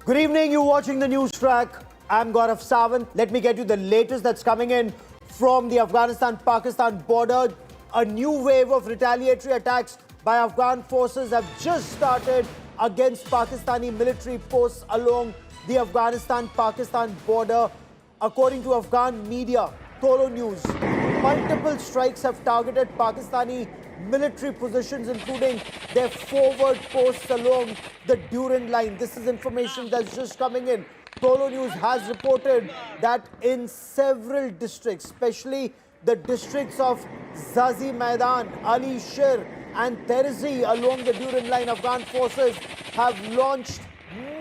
Good evening, you're watching the news track. I'm Gaurav Sawant. Let me get you the latest that's coming in from the Afghanistan-Pakistan border. A new wave of retaliatory attacks by Afghan forces have just started against Pakistani military posts along the Afghanistan-Pakistan border. According to Afghan media, Tolo News, multiple strikes have targeted Pakistani military positions, including their forward posts along the Durand Line. This is information that's just coming in. Tolo News has reported that in several districts, especially the districts of Zazi Maidan, Alishar and Terzi along the Durand Line, Afghan forces have launched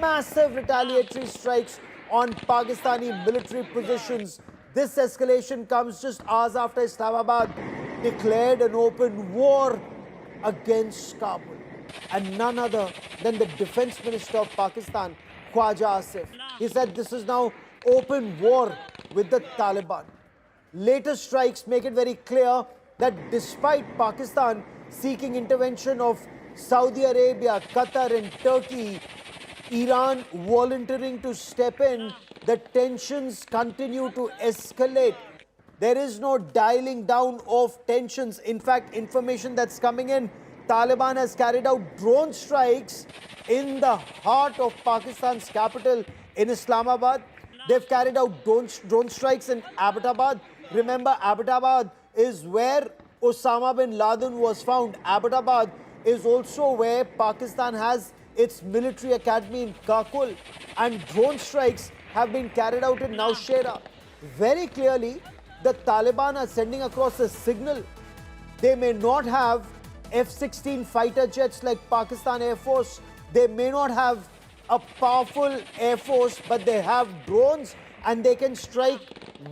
massive retaliatory strikes on Pakistani military positions. This escalation comes just hours after Islamabad declared an open war against Kabul. And none other than the Defense Minister of Pakistan, Khawaja Asif. He said this is now open war with the Taliban. Latest strikes make it very clear that despite Pakistan seeking intervention of Saudi Arabia, Qatar and Turkey, Iran volunteering to step in, the tensions continue to escalate. There is no dialing down of tensions. In fact, information that's coming in, Taliban has carried out drone strikes in the heart of Pakistan's capital in Islamabad. They've carried out drone strikes in Abbottabad. Remember, Abbottabad is where Osama bin Laden was found. Abbottabad is also where Pakistan has its military academy in Kabul. And drone strikes have been carried out in Naushehra. Very clearly, the Taliban are sending across a signal. They may not have F-16 fighter jets like Pakistan Air Force. They may not have a powerful Air Force, but they have drones and they can strike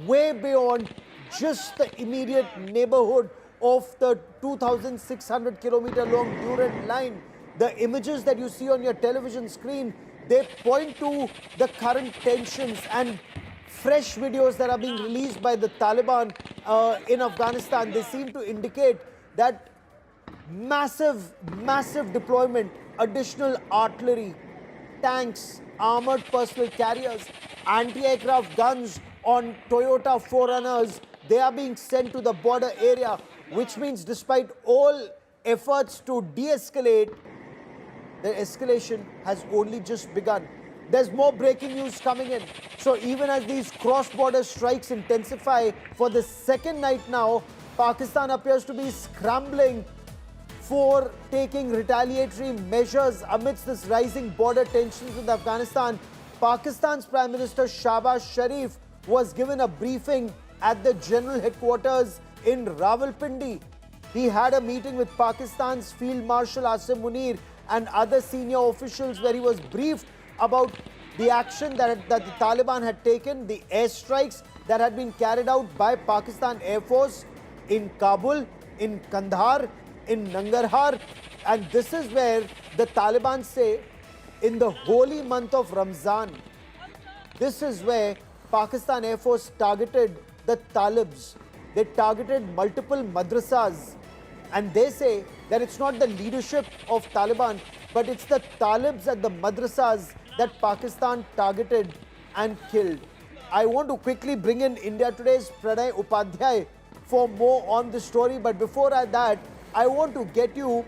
way beyond just the immediate neighborhood of the 2,600 kilometer long Durand Line. The images that you see on your television screen, they point to the current tensions, and fresh videos that are being released by the Taliban in Afghanistan, they seem to indicate that massive deployment, additional artillery, tanks, armored personal carriers, anti-aircraft guns on Toyota 4Runners, they are being sent to the border area, which means despite all efforts to de-escalate, the escalation has only just begun. There's more breaking news coming in. So even as these cross-border strikes intensify for the second night now, Pakistan appears to be scrambling for taking retaliatory measures amidst this rising border tensions with Afghanistan. Pakistan's Prime Minister Shahbaz Sharif was given a briefing at the General Headquarters in Rawalpindi. He had a meeting with Pakistan's Field Marshal Asim Munir and other senior officials where he was briefed about the action that the Taliban had taken, the airstrikes that had been carried out by Pakistan Air Force in Kabul, in Kandahar, in Nangarhar. And this is where the Taliban say in the holy month of Ramzan, this is where Pakistan Air Force targeted the Talibs. They targeted multiple madrasas. And they say that it's not the leadership of Taliban, but it's the Talibs at the madrasas that Pakistan targeted and killed. I want to quickly bring in India Today's Pranay Upadhyay for more on this story. But before that, I want to get you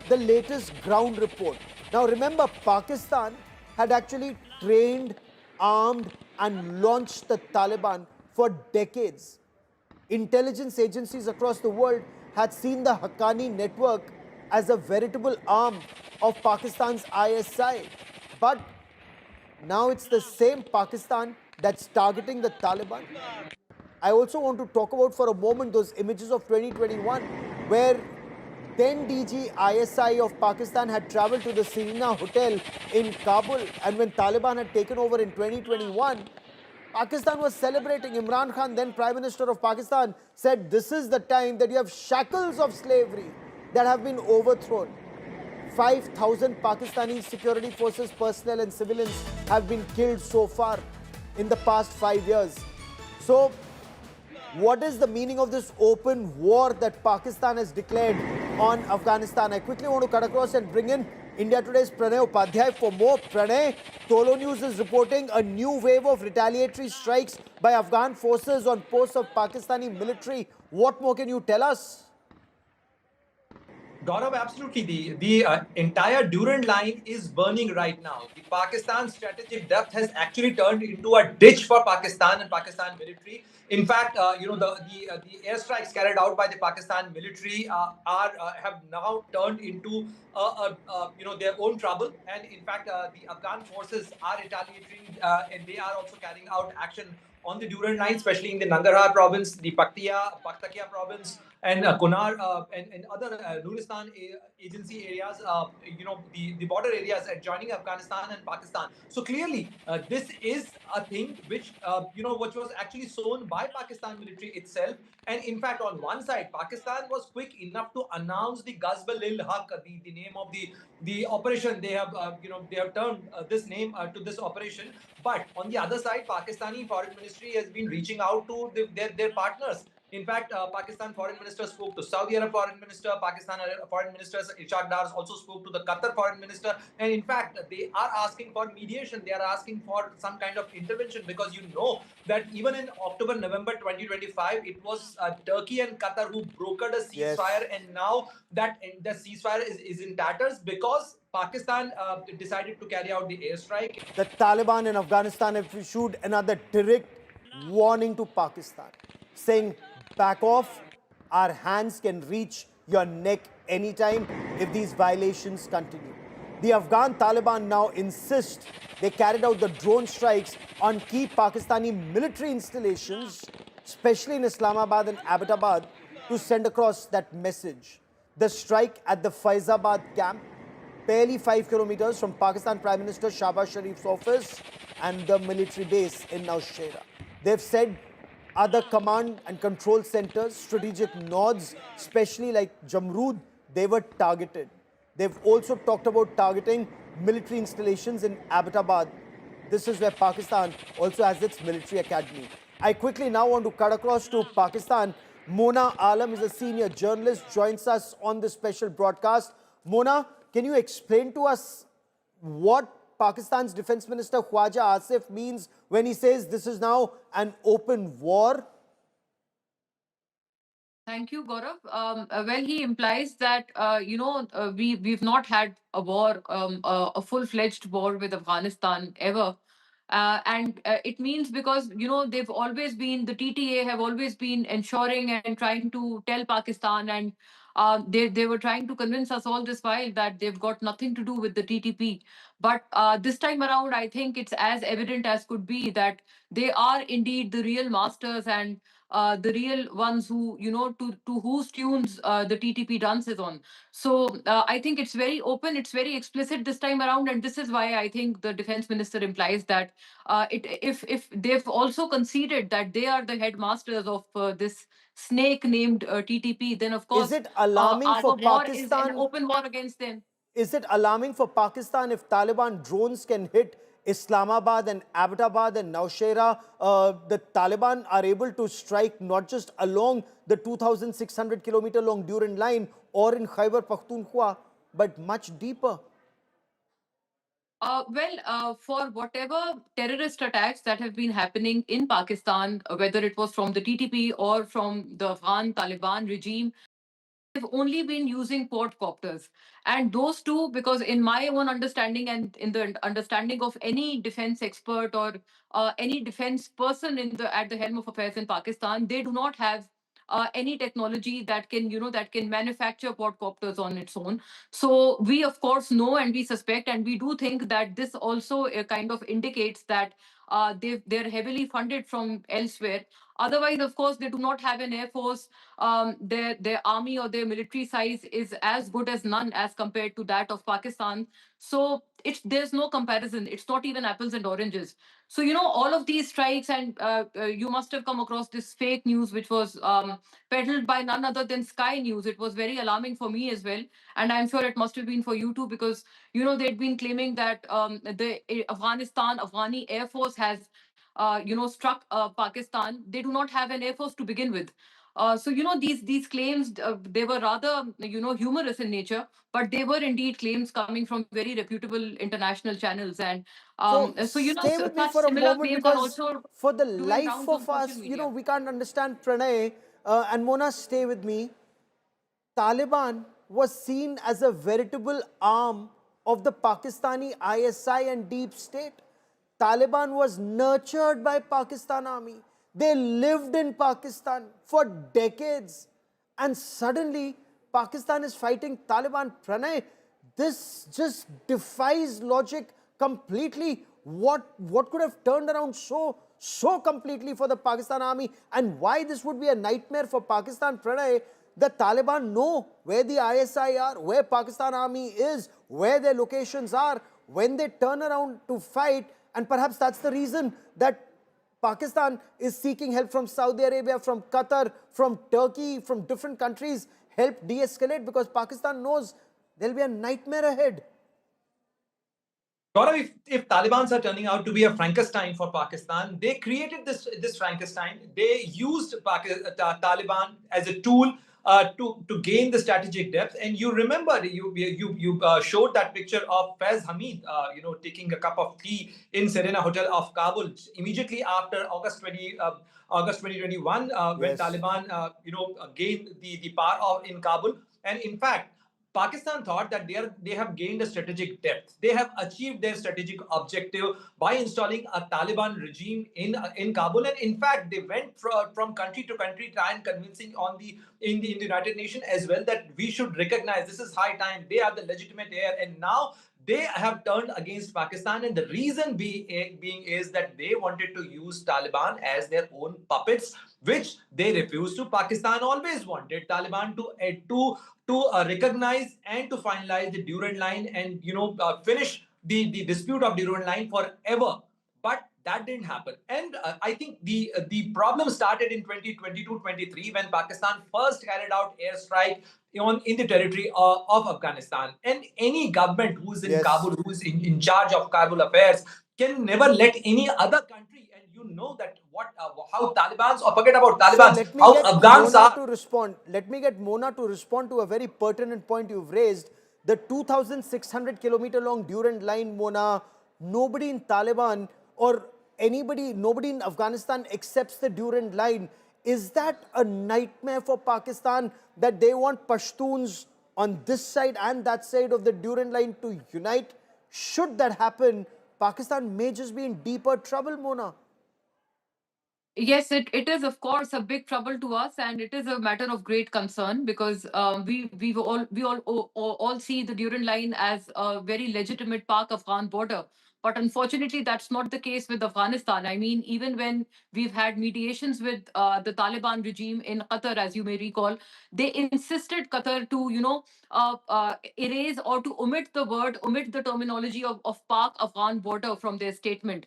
the latest ground report. Now remember, Pakistan had actually trained, armed and launched the Taliban for decades. Intelligence agencies across the world had seen the Haqqani network as a veritable arm of Pakistan's ISI. But now it's the same Pakistan that's targeting the Taliban. I also want to talk about for a moment those images of 2021 where then DG ISI of Pakistan had traveled to the Serena Hotel in Kabul, and when Taliban had taken over in 2021, Pakistan was celebrating. Imran Khan, then Prime Minister of Pakistan, said this is the time that you have shackles of slavery that have been overthrown. 5,000 Pakistani security forces personnel and civilians have been killed so far in the past 5 years. So what is the meaning of this open war that Pakistan has declared on Afghanistan? I quickly want to cut across and bring in India Today's Pranay Upadhyay for more. Pranay, Tolo News is reporting a new wave of retaliatory strikes by Afghan forces on posts of Pakistani military. What more can you tell us? Gaurav, absolutely. The entire Durand Line is burning right now. The Pakistan strategic depth has actually turned into a ditch for Pakistan and Pakistan military. In fact, the airstrikes carried out by the Pakistan military are have now turned into their own trouble. And in fact, the Afghan forces are retaliating, and they are also carrying out action on the Durand Line, especially in the Nangarhar province, the Paktakia province, and Kunar and other Nuristan agency areas, the border areas adjoining Afghanistan and Pakistan. So clearly, this is a thing which was actually sown by Pakistan military itself. And in fact, on one side, Pakistan was quick enough to announce the Ghazb-e Haq, the name of the operation. They have turned this name to this operation. But on the other side, Pakistani foreign ministry has been reaching out to their partners. In fact, Pakistan foreign minister spoke to Saudi Arab foreign minister. Pakistan foreign minister Ishaq Dar also spoke to the Qatar foreign minister. And in fact, they are asking for mediation. They are asking for some kind of intervention, because you know that even in October, November 2025, it was Turkey and Qatar who brokered a ceasefire. Yes. And now that the ceasefire is in tatters because Pakistan decided to carry out the airstrike. The Taliban in Afghanistan have issued another direct warning to Pakistan, saying, back off, our hands can reach your neck anytime if these violations continue. The Afghan Taliban now insist they carried out the drone strikes on key Pakistani military installations, especially in Islamabad and Abbottabad, to send across that message. The strike at the Faizabad camp, barely 5 kilometers from Pakistan Prime Minister Shahbaz Sharif's office and the military base in Naushehra. They've said other command and control centers, strategic nodes, especially like Jamrud, they were targeted. They've also talked about targeting military installations in Abbottabad. This is where Pakistan also has its military academy. I quickly now want to cut across to Pakistan. Mona Alam is a senior journalist, joins us on this special broadcast. Mona, can you explain to us what Pakistan's Defense Minister Khawaja Asif means when he says this is now an open war? Thank you, Gaurav. Well, he implies that we've not had a war, a full-fledged war with Afghanistan ever, and it means because they've always been the TTA have always been ensuring and trying to tell Pakistan, and they were trying to convince us all this while that they've got nothing to do with the TTP. But this time around, I think it's as evident as could be that they are indeed the real masters and the real ones who, to whose tunes the TTP dances on. So I think it's very open, it's very explicit this time around, and this is why I think the defense minister implies that if they've also conceded that they are the headmasters of this snake named TTP, then of Is course it alarming our for war is an Pakistan? open war against them. Is it alarming for Pakistan if Taliban drones can hit Islamabad and Abbottabad and Naushehra? The Taliban are able to strike not just along the 2,600 kilometer long Durand Line or in Khyber Pakhtunkhwa, but much deeper. For whatever terrorist attacks that have been happening in Pakistan, whether it was from the TTP or from the Afghan Taliban regime, they've only been using quadcopters. And those two, because in my own understanding and in the understanding of any defense expert or any defense person at the helm of affairs in Pakistan, they do not have any technology that can manufacture quadcopters on its own. So we of course know and we suspect and we do think that this also kind of indicates that they're heavily funded from elsewhere. Otherwise, of course, they do not have an air force. Their army or their military size is as good as none as compared to that of Pakistan. So there's no comparison. It's not even apples and oranges. So all of these strikes, and you must have come across this fake news which was peddled by none other than Sky News. It was very alarming for me as well, and I'm sure it must have been for you too, because they'd been claiming that the Afghani Air Force has struck Pakistan. They do not have an air force to begin with. So these claims, they were rather humorous in nature, but they were indeed claims coming from very reputable international channels. And So so stay with me such for a similar moment, claims are because also for the doing life rounds on of social us, media. we can't understand, Pranay and Mona, stay with me. Taliban was seen as a veritable arm of the Pakistani ISI and deep state. Taliban was nurtured by Pakistan army. They lived in Pakistan for decades. And suddenly, Pakistan is fighting Taliban. Pranay, this just defies logic completely. What could have turned around so completely for the Pakistan army, and why this would be a nightmare for Pakistan, Pranay? The Taliban know where the ISI are, where Pakistan army is, where their locations are when they turn around to fight, and perhaps that's the reason that Pakistan is seeking help from Saudi Arabia, from Qatar, from Turkey, from different countries, help de-escalate, because Pakistan knows there'll be a nightmare ahead. Gaurav, if Taliban's are turning out to be a Frankenstein for Pakistan, they created this Frankenstein. They used Taliban as a tool to gain the strategic depth. And you remember, you showed that picture of Faiz Hamid, taking a cup of tea in Serena Hotel of Kabul immediately after August 2021, when Yes. Taliban, gained the power in Kabul. And in fact, Pakistan thought that they have gained a strategic depth. They have achieved their strategic objective by installing a Taliban regime in Kabul, and in fact, they went from country to country, trying convincing in the United Nations as well that we should recognize this is high time. They are the legitimate heir, and now they have turned against Pakistan, and the reason being is that they wanted to use Taliban as their own puppets, which they refused to. Pakistan always wanted Taliban to recognize and to finalize the Durand Line and finish the dispute of Durand Line forever. But that didn't happen, and I think the problem started in 2022-23 when Pakistan first carried out airstrike in the territory of Afghanistan. And any government who is in Yes. Kabul, who is in charge of Kabul affairs, can never let any other country. And you know that how Taliban's, or forget about So Taliban's, let me how get Afghans Mona are. to respond. Let me get Mona to respond to a very pertinent point you've raised. The 2,600-kilometer long Durand Line, Mona, nobody in Taliban or nobody in Afghanistan accepts the Durand Line. Is that a nightmare for Pakistan, that they want Pashtuns on this side and that side of the Durand Line to unite? Should that happen, Pakistan may just be in deeper trouble, Mona. Yes, it is of course a big trouble to us, and it is a matter of great concern because we all see the Durand Line as a very legitimate Pak-Afghan border. But unfortunately, that's not the case with Afghanistan. I mean, even when we've had mediations with the Taliban regime in Qatar, as you may recall, they insisted Qatar to erase or to omit the terminology of Pak-Afghan border from their statement,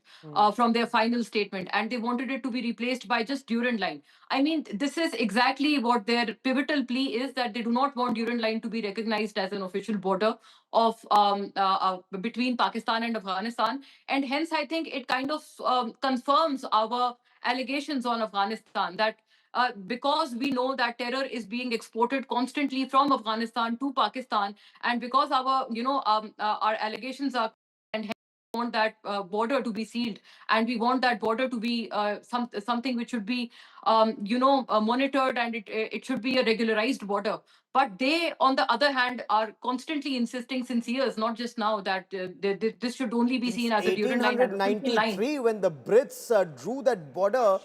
from their final statement, and they wanted it to be replaced by just Durand Line. I mean, this is exactly what their pivotal plea is, that they do not want Durand Line to be recognized as an official border of between Pakistan and Afghanistan, and hence I think it kind of confirms our allegations on Afghanistan that. Because we know that terror is being exported constantly from Afghanistan to Pakistan, and because our allegations are, and want that border to be sealed, and we want that border to be something which should be monitored, and it should be a regularized border. But they, on the other hand, are constantly insisting since years, not just now, that this should only be Since seen as a Durand Line, as a official line. 1893, when the Brits drew that border,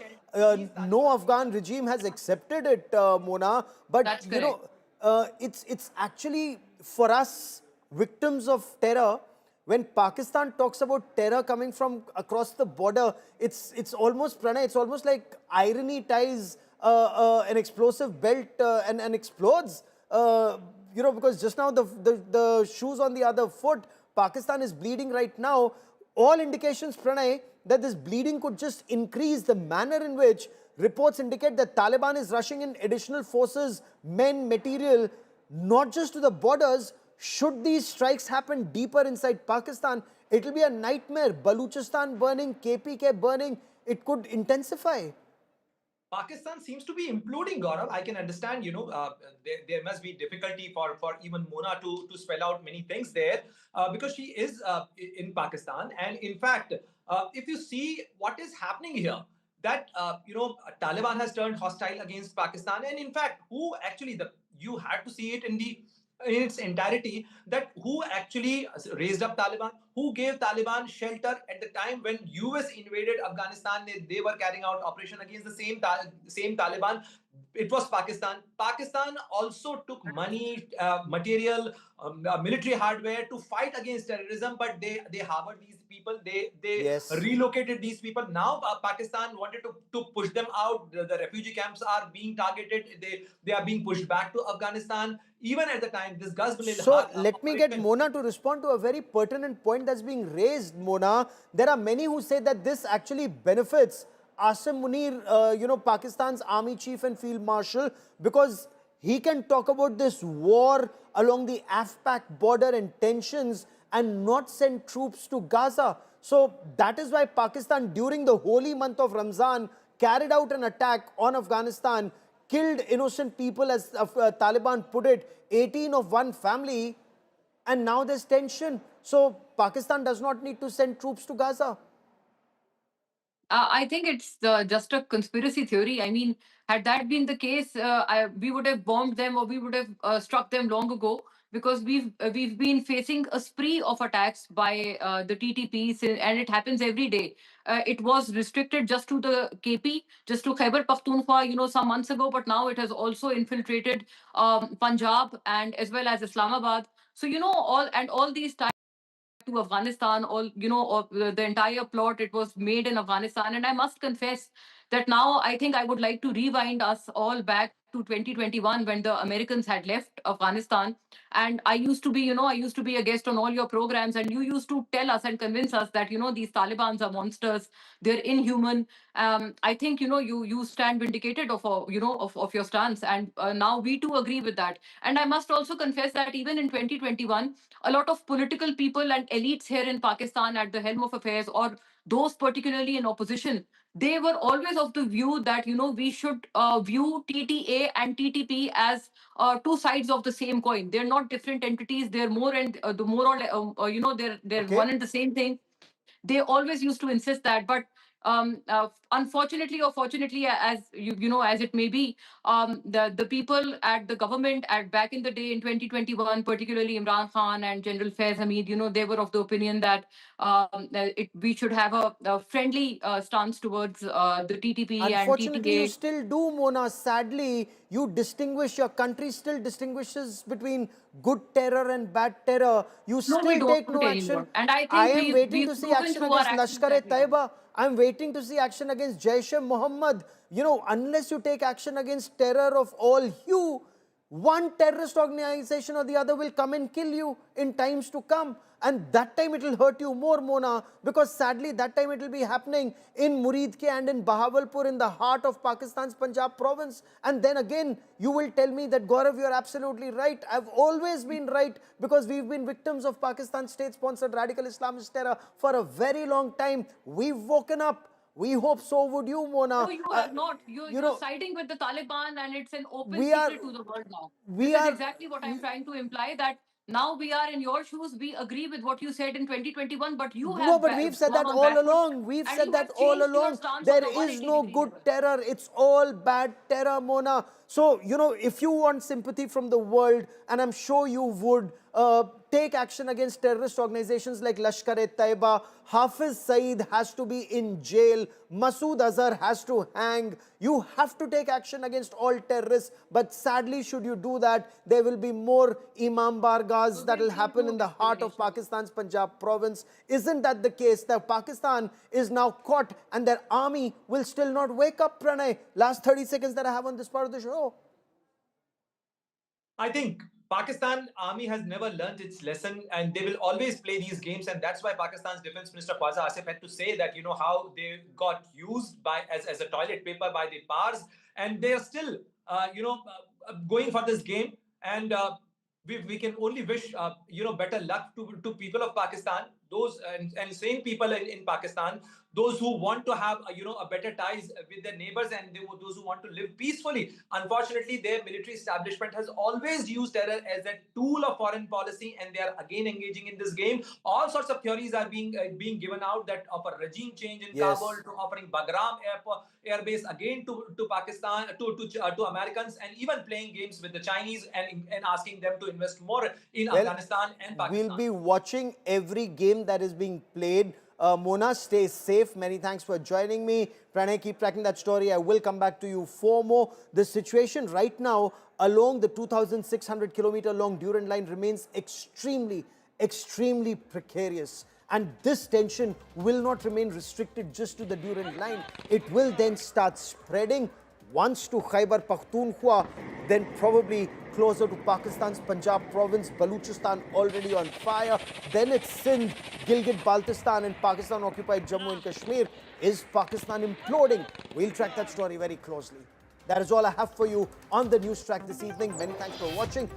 no Afghan regime has accepted it, Mona. But That's correct. it's actually, for us victims of terror, when Pakistan talks about terror coming from across the border, it's almost, Pranay, it's almost like irony ties an explosive belt and explodes. Because just now the shoes on the other foot, Pakistan is bleeding right now. All indications, Pranay, that this bleeding could just increase. The manner in which reports indicate that Taliban is rushing in additional forces, men, material, not just to the borders. Should these strikes happen deeper inside Pakistan, it will be a nightmare. Baluchistan burning, KPK burning, it could intensify. Pakistan seems to be imploding, Gaurav. I can understand, there must be difficulty for even Mona to spell out many things there because she is in Pakistan. And in fact, if you see what is happening here, that, Taliban has turned hostile against Pakistan. And in fact, who actually, you had to see it in its entirety, that who actually raised up Taliban, who gave Taliban shelter at the time when US invaded Afghanistan. They were carrying out operation against the same Taliban. It was Pakistan. Pakistan also took money, material, military hardware to fight against terrorism, but they harbored these people. They Yes. relocated these people. Now Pakistan wanted to push them out. The refugee camps are being targeted. They are being pushed back to Afghanistan. Even at the time, this Ghazal So let me get operation. Mona to respond to a very pertinent point that's being raised, Mona. There are many who say that this actually benefits Asim Munir, Pakistan's army chief and field marshal, because he can talk about this war along the AfPak border and tensions and not send troops to Gaza. So that is why Pakistan, during the holy month of Ramzan, carried out an attack on Afghanistan, killed innocent people, as Taliban put it, 18 of one family, and now there's tension. So Pakistan does not need to send troops to Gaza. I think it's just a conspiracy theory. I mean, had that been the case, we would have bombed them, or we would have struck them long ago, because we've been facing a spree of attacks by the TTPs, and it happens every day. It was restricted just to the KP, just to Khyber Pakhtunkhwa, some months ago, but now it has also infiltrated Punjab and as well as Islamabad. So all these to Afghanistan, or the entire plot, it was made in Afghanistan. And I must confess that now I think I would like to rewind us all back to 2021, when the Americans had left Afghanistan. And I used to be a guest on all your programs, and you used to tell us and convince us that, these Talibans are monsters, they're inhuman. I think, you stand vindicated of your stance. And now we too agree with that. And I must also confess that even in 2021, a lot of political people and elites here in Pakistan at the helm of affairs, or those particularly in opposition, they were always of the view that, we should view TTA and TTP as two sides of the same coin. They're not different entities. They're more and the more or they're Okay. one and the same thing. They always used to insist that. But unfortunately or fortunately, as as it may be, the people at the government at back in the day in 2021, particularly Imran Khan and General Faiz Hamid, they were of the opinion that we should have a friendly stance towards the TTP and Unfortunately, you TTA. still do, Mona. Sadly, your country still distinguishes between good terror and bad terror. You No, we still don't take no action. anymore. And I I think am waiting to we've see proven action through our against actions Lashkar-e that we don't. Taiba. I'm waiting to see action against Jaish-e-Mohammed. Unless you take action against terror of all hue, one terrorist organization or the other will come and kill you in times to come. And that time it will hurt you more, Mona, because sadly that time it will be happening in Muridke and in Bahawalpur, in the heart of Pakistan's Punjab province. And then again, you will tell me that, Gaurav, you're absolutely right. I've always been right, because we've been victims of Pakistan's state-sponsored radical Islamist terror for a very long time. We've woken up. We hope so would you, Mona. No, you have not. You're, You you're know, siding with the Taliban, and it's an open we are, secret to the world now. This we is are, exactly what I'm trying to imply, that now we are in your shoes. We agree with what you said in 2021, but you no, have but we've said gone that on all back foot, along. We've and said you that have all changed your along. stance on There a is 180 no degree good level. terror. It's all bad terror, Mona. So, if you want sympathy from the world, and I'm sure you would, take action against terrorist organizations like Lashkar-e-Taiba. Hafiz Saeed has to be in jail. Masood Azhar has to hang. You have to take action against all terrorists. But sadly, should you do that, there will be more Imam Bargas that will happen in the heart of Pakistan's Punjab province. Isn't that the case? That Pakistan is now caught, and their army will still not wake up, Pranay. Last 30 seconds that I have on this part of the show. I think Pakistan army has never learned its lesson, and they will always play these games. And that's why Pakistan's Defense Minister Khawaja Asif had to say that, how they got used as a toilet paper by the PARs, and they are still going for this game. And we can only wish better luck to people of Pakistan. those and sane people in Pakistan, those who want to have a better ties with their neighbors, and those who want to live peacefully. Unfortunately, their military establishment has always used terror as a tool of foreign policy, and they are again engaging in this game. All sorts of theories are being given out, that of a regime change in Kabul, to offering Bagram airbase again to Pakistan, to Americans, and even playing games with the Chinese and asking them to invest more in Afghanistan and Pakistan. We'll be watching every game that is being played. Mona, stay safe. Many thanks for joining me. Pranay, keep tracking that story. I will come back to you for more. The situation right now along the 2,600-kilometer long Durand Line remains extremely precarious. And this tension will not remain restricted just to the Durand Line. It will then start spreading once to Khyber Pakhtunkhwa, then probably closer to Pakistan's Punjab province, Baluchistan already on fire. Then it's Sindh, Gilgit-Baltistan and Pakistan-occupied Jammu and Kashmir. Is Pakistan imploding? We'll track that story very closely. That is all I have for you on the news track this evening. Many thanks for watching.